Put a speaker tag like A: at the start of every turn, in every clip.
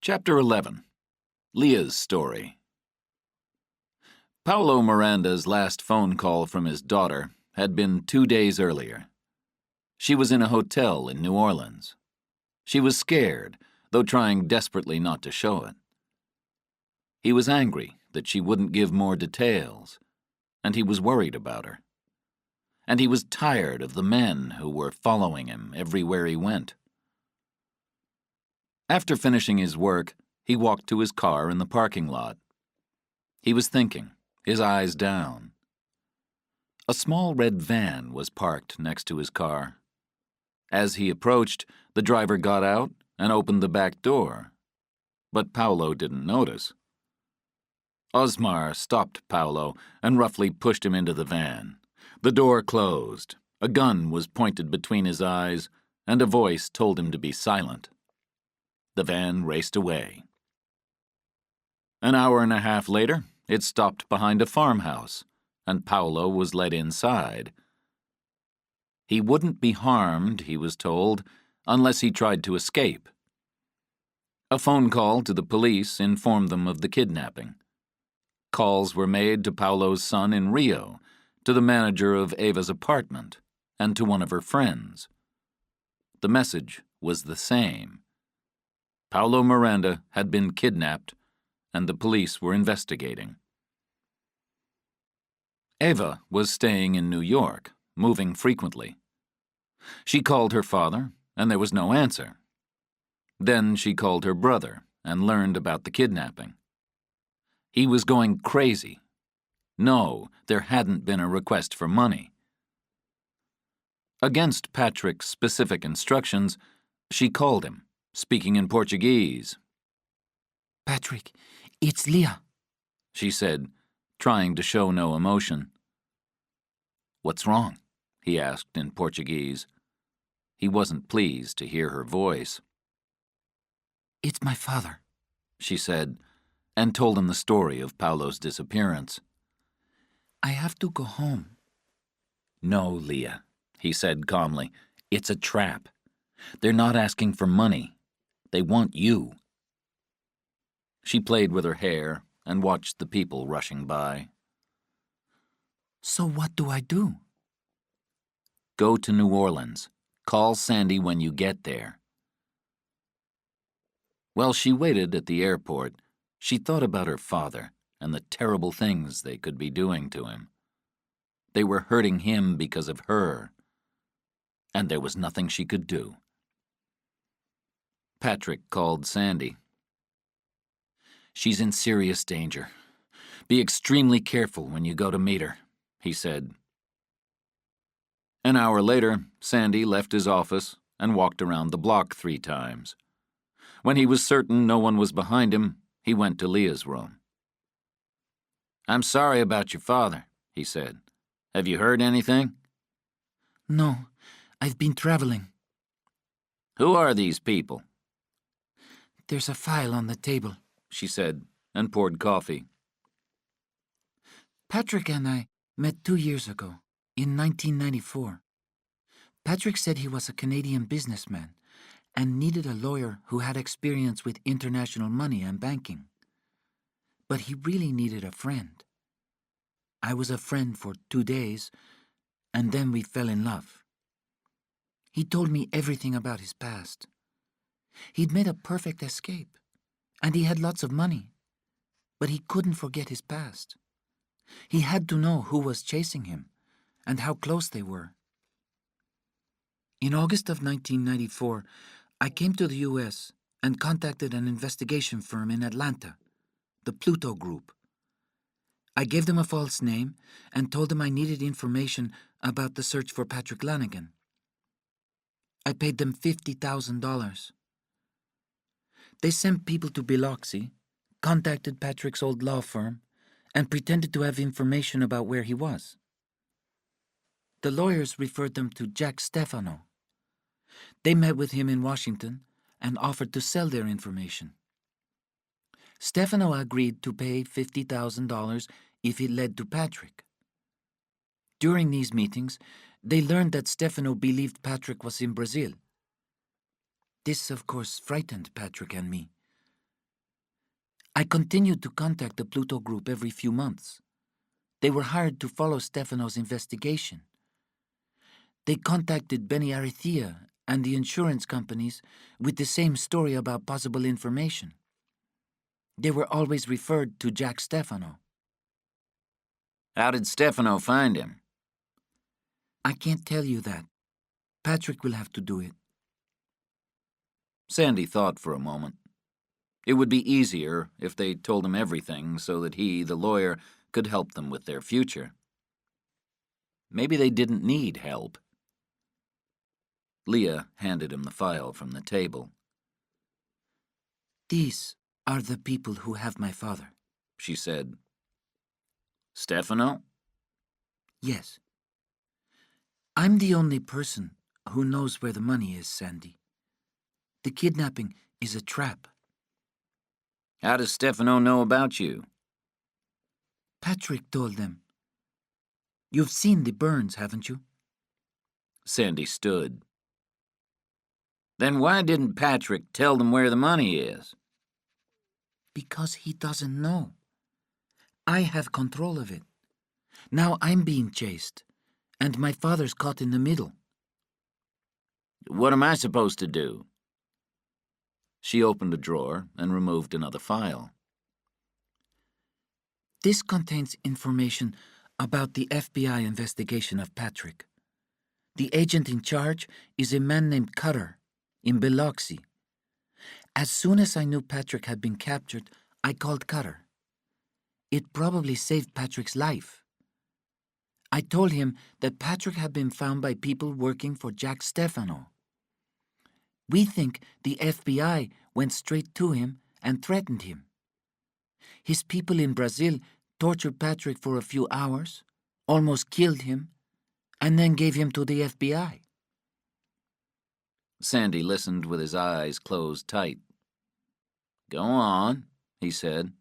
A: Chapter 11. Leah's Story. Paulo Miranda's last phone call from his daughter had been 2 days earlier. She was in a hotel in New Orleans. She was scared, though trying desperately not to show it. He was angry that she wouldn't give more details, and he was worried about her. And he was tired of the men who were following him everywhere he went. After finishing his work, he walked to his car in the parking lot. He was thinking, his eyes down. A small red van was parked next to his car. As he approached, the driver got out and opened the back door. But Paulo didn't notice. Osmar stopped Paulo and roughly pushed him into the van. The door closed. A gun was pointed between his eyes, and a voice told him to be silent. The van raced away. An hour and a half later, it stopped behind a farmhouse, and Paulo was led inside. He wouldn't be harmed, he was told, unless he tried to escape. A phone call to the police informed them of the kidnapping. Calls were made to Paulo's son in Rio, to the manager of Eva's apartment, and to one of her friends. The message was the same. Paulo Miranda had been kidnapped, and the police were investigating. Eva was staying in New York, moving frequently. She called her father, and there was no answer. Then she called her brother and learned about the kidnapping. He was going crazy. No, there hadn't been a request for money. Against Patrick's specific instructions, she called him, speaking in Portuguese.
B: "Patrick, it's Leah,"
A: she said, trying to show no emotion. "What's wrong?" he asked in Portuguese. He wasn't pleased to hear her voice.
B: "It's my father,"
A: she said, and told him the story of Paulo's disappearance.
B: "I have to go home."
A: "No, Leah," he said calmly. "It's a trap. They're not asking for money. They want you." She played with her hair and watched the people rushing by.
B: "So what do I do?"
A: "Go to New Orleans. Call Sandy when you get there." While she waited at the airport, she thought about her father and the terrible things they could be doing to him. They were hurting him because of her, and there was nothing she could do. Patrick called Sandy. "She's in serious danger. Be extremely careful when you go to meet her," he said. An hour later, Sandy left his office and walked around the block 3 times. When he was certain no one was behind him, he went to Leah's room. "I'm sorry about your father," he said. "Have you heard anything?"
B: "No, I've been traveling."
A: "Who are these people?"
B: "There's a file on the table,"
A: she said, and poured coffee.
B: "Patrick and I met 2 years ago, in 1994. Patrick said he was a Canadian businessman and needed a lawyer who had experience with international money and banking. But he really needed a friend. I was a friend for 2 days, and then we fell in love. He told me everything about his past. He'd made a perfect escape, and he had lots of money, but he couldn't forget his past. He had to know who was chasing him and how close they were. In August of 1994, I came to the U.S. and contacted an investigation firm in Atlanta, the Pluto Group. I gave them a false name and told them I needed information about the search for Patrick Lanigan. I paid them $50,000. They sent people to Biloxi, contacted Patrick's old law firm, and pretended to have information about where he was. The lawyers referred them to Jack Stefano. They met with him in Washington and offered to sell their information. Stefano agreed to pay $50,000 if it led to Patrick. During these meetings, they learned that Stefano believed Patrick was in Brazil. This, of course, frightened Patrick and me. I continued to contact the Pluto Group every few months. They were hired to follow Stefano's investigation. They contacted Beni Arithea and the insurance companies with the same story about possible information. They were always referred to Jack Stefano.
A: How did Stefano find him?
B: I can't tell you that. Patrick will have to do it.
A: Sandy thought for a moment. It would be easier if they told him everything so that he, the lawyer, could help them with their future. Maybe they didn't need help. Leah handed him the file from the table.
B: These are the people who have my father,
A: she said. Stefano?
B: Yes. I'm the only person who knows where the money is, Sandy. The kidnapping is a trap.
A: How does Stefano know about you?
B: Patrick told them. You've seen the burns, haven't you?
A: Sandy stood. Then why didn't Patrick tell them where the money is?
B: Because he doesn't know. I have control of it. Now I'm being chased, and my father's caught in the middle.
A: What am I supposed to do? She opened a drawer and removed another file.
B: This contains information about the FBI investigation of Patrick. The agent in charge is a man named Cutter in Biloxi. As soon as I knew Patrick had been captured, I called Cutter. It probably saved Patrick's life. I told him that Patrick had been found by people working for Jack Stefano. We think the FBI went straight to him and threatened him. His people in Brazil tortured Patrick for a few hours, almost killed him, and then gave him to the FBI.
A: Sandy listened with his eyes closed tight. Go on, he said.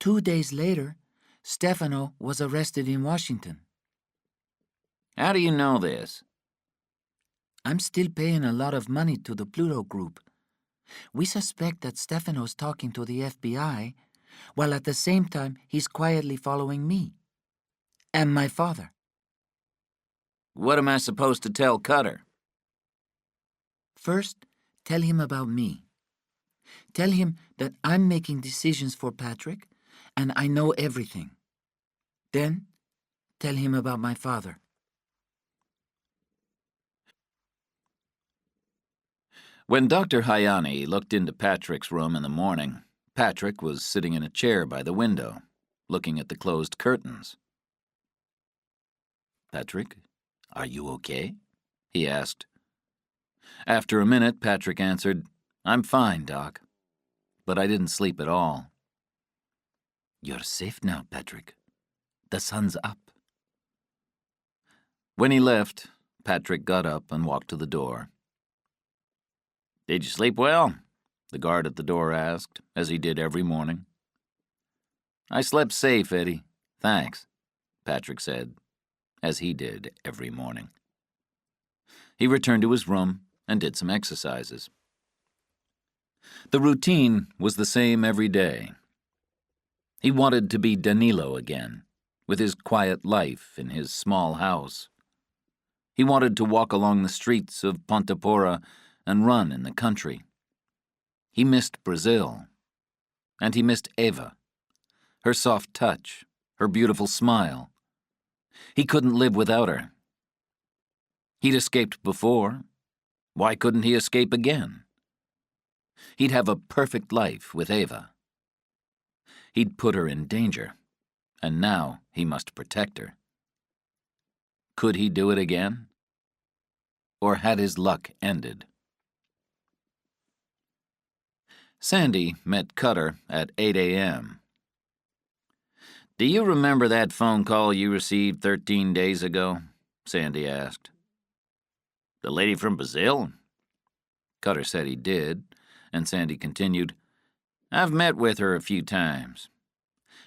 B: 2 days later, Stefano was arrested in Washington.
A: How do you know this?
B: I'm still paying a lot of money to the Pluto Group. We suspect that Stefano's talking to the FBI, while at the same time he's quietly following me. And my father.
A: What am I supposed to tell Cutter?
B: First, tell him about me. Tell him that I'm making decisions for Patrick, and I know everything. Then, tell him about my father.
A: When Dr. Hayani looked into Patrick's room in the morning, Patrick was sitting in a chair by the window, looking at the closed curtains. Patrick, are you okay? He asked. After a minute, Patrick answered, I'm fine, Doc. But I didn't sleep at all. You're safe now, Patrick. The sun's up. When he left, Patrick got up and walked to the door. Did you sleep well? The guard at the door asked, as he did every morning. I slept safe, Eddie. Thanks, Patrick said, as he did every morning. He returned to his room and did some exercises. The routine was the same every day. He wanted to be Danilo again, with his quiet life in his small house. He wanted to walk along the streets of Pontapora and run in the country. He missed Brazil, and he missed Eva, her soft touch, her beautiful smile. He couldn't live without her. He'd escaped before. Why couldn't he escape again? He'd have a perfect life with Eva. He'd put her in danger, and now he must protect her. Could he do it again? Or had his luck ended? Sandy met Cutter at 8 a.m. Do you remember that phone call you received 13 days ago? Sandy asked. The lady from Brazil? Cutter said he did, and Sandy continued, I've met with her a few times.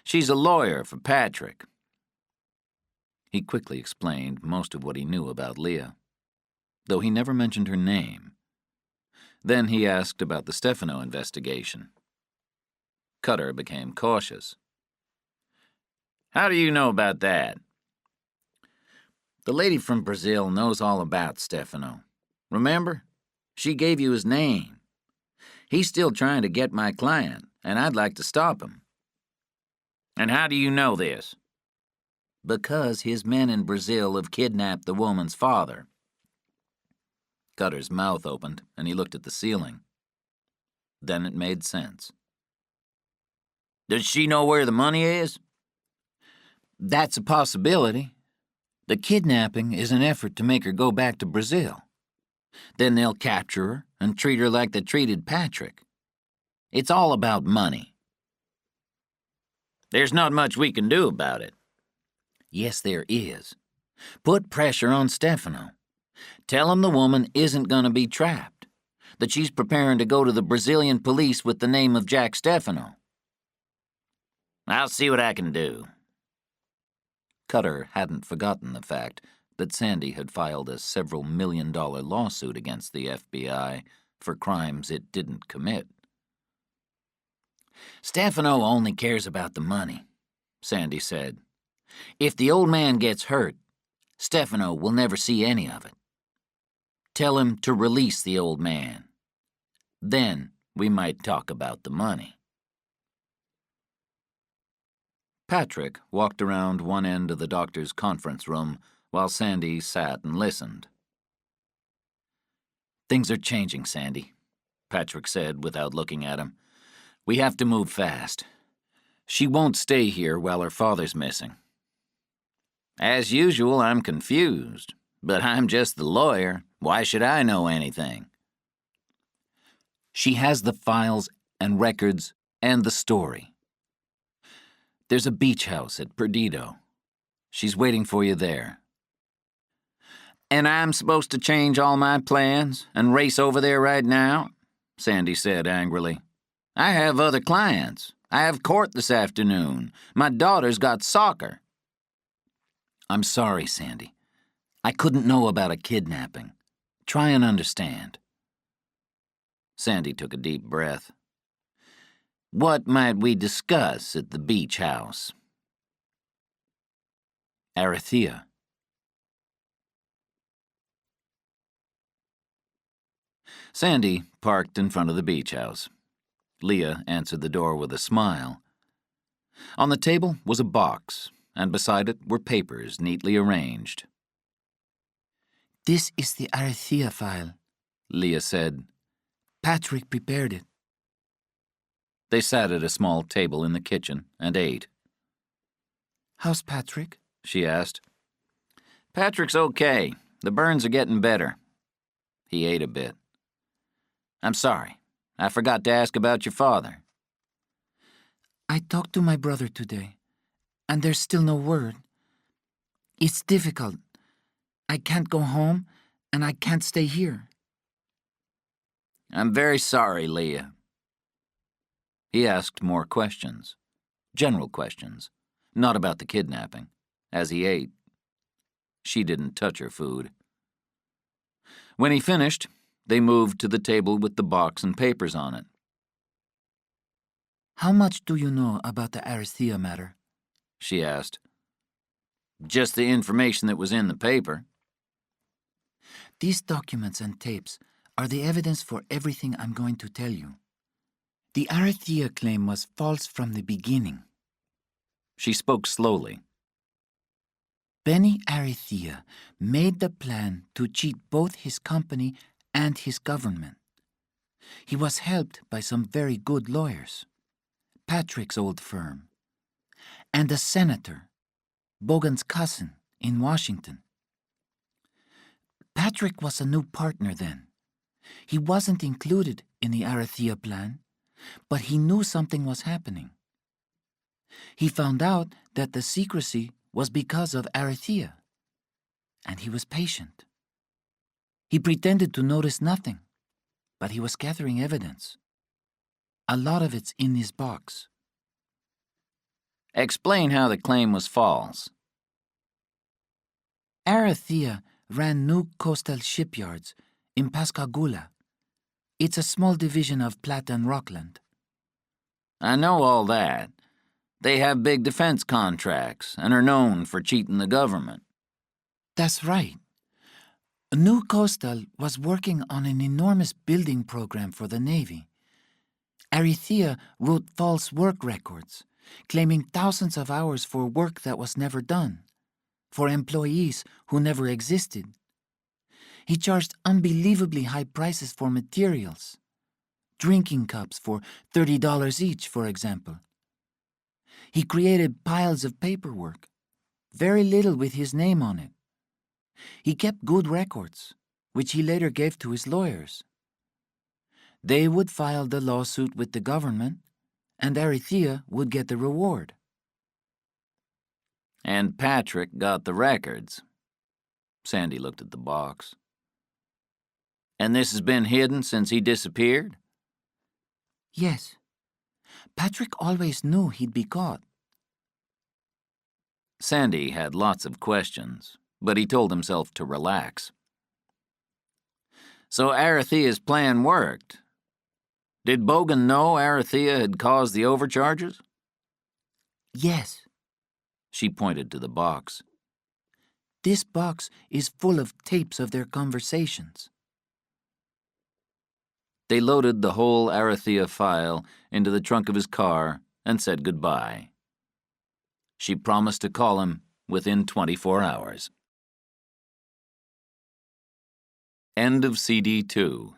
A: She's a lawyer for Patrick. He quickly explained most of what he knew about Leah, though he never mentioned her name. Then he asked about the Stefano investigation. Cutter became cautious. How do you know about that? The lady from Brazil knows all about Stefano. Remember? She gave you his name. He's still trying to get my client, and I'd like to stop him. And how do you know this? Because his men in Brazil have kidnapped the woman's father. Cutter's mouth opened, and he looked at the ceiling. Then it made sense. Does she know where the money is? That's a possibility. The kidnapping is an effort to make her go back to Brazil. Then they'll capture her and treat her like they treated Patrick. It's all about money. There's not much we can do about it. Yes, there is. Put pressure on Stefano. Tell him the woman isn't going to be trapped, that she's preparing to go to the Brazilian police with the name of Jack Stefano. I'll see what I can do. Cutter hadn't forgotten the fact that Sandy had filed a several $million-dollar lawsuit against the FBI for crimes it didn't commit. Stefano only cares about the money, Sandy said. If the old man gets hurt, Stefano will never see any of it. Tell him to release the old man. Then we might talk about the money. Patrick walked around one end of the doctor's conference room while Sandy sat and listened. Things are changing, Sandy, Patrick said without looking at him. We have to move fast. She won't stay here while her father's missing. As usual, I'm confused, but I'm just the lawyer. Why should I know anything? She has the files and records and the story. There's a beach house at Perdido. She's waiting for you there. And I'm supposed to change all my plans and race over there right now? Sandy said angrily. I have other clients. I have court this afternoon. My daughter's got soccer. I'm sorry, Sandy. I couldn't know about a kidnapping. Try and understand. Sandy took a deep breath. What might we discuss at the beach house? Arathea. Sandy parked in front of the beach house. Leah answered the door with a smile. On the table was a box, and beside it were papers neatly arranged. This is the Arathea file, Leah said. Patrick prepared it. They sat at a small table in the kitchen and ate. How's Patrick? She asked. Patrick's okay. The burns are getting better. He ate a bit. I'm sorry. I forgot to ask about your father. I talked to my brother today, and there's still no word. It's difficult. I can't go home, and I can't stay here. I'm very sorry, Leah. He asked more questions, general questions, not about the kidnapping, as he ate. She didn't touch her food. When he finished, they moved to the table with the box and papers on it. How much do you know about the Arathea matter? She asked. Just the information that was in the paper. These documents and tapes are the evidence for everything I'm going to tell you. The Arathea claim was false from the beginning. She spoke slowly. Benny Arathea made the plan to cheat both his company and his government. He was helped by some very good lawyers, Patrick's old firm, and a senator, Bogan's cousin, in Washington. Patrick was a new partner then. He wasn't included in the Arathea plan, but he knew something was happening. He found out that the secrecy was because of Arathea, and he was patient. He pretended to notice nothing, but he was gathering evidence. A lot of it's in his box. Explain how the claim was false. Arathea ran new coastal shipyards in Pascagoula. It's a small division of Platte and Rockland. I know all that. They have big defense contracts and are known for cheating the government.
B: That's right. New Coastal was working on an enormous building program for the Navy. Arethea wrote false work records, claiming thousands of hours for work that was never done, for employees who never existed. He charged unbelievably high prices for materials. Drinking cups for $30 each, for example. He created piles of paperwork, very little with his name on it. He kept good records, which he later gave to his lawyers. They would file the lawsuit with the government, and Arethea would get the reward.
A: And Patrick got the records. Sandy looked at the box. And this has been hidden since he disappeared?
B: Yes. Patrick always knew he'd be caught.
A: Sandy had lots of questions, but he told himself to relax. So Arethea's plan worked. Did Bogan know Arethea had caused the overcharges?
B: Yes.
A: She pointed to the box.
B: This box is full of tapes of their conversations.
A: They loaded the whole Arethea file into the trunk of his car and said goodbye. She promised to call him within 24 hours. End of CD 2.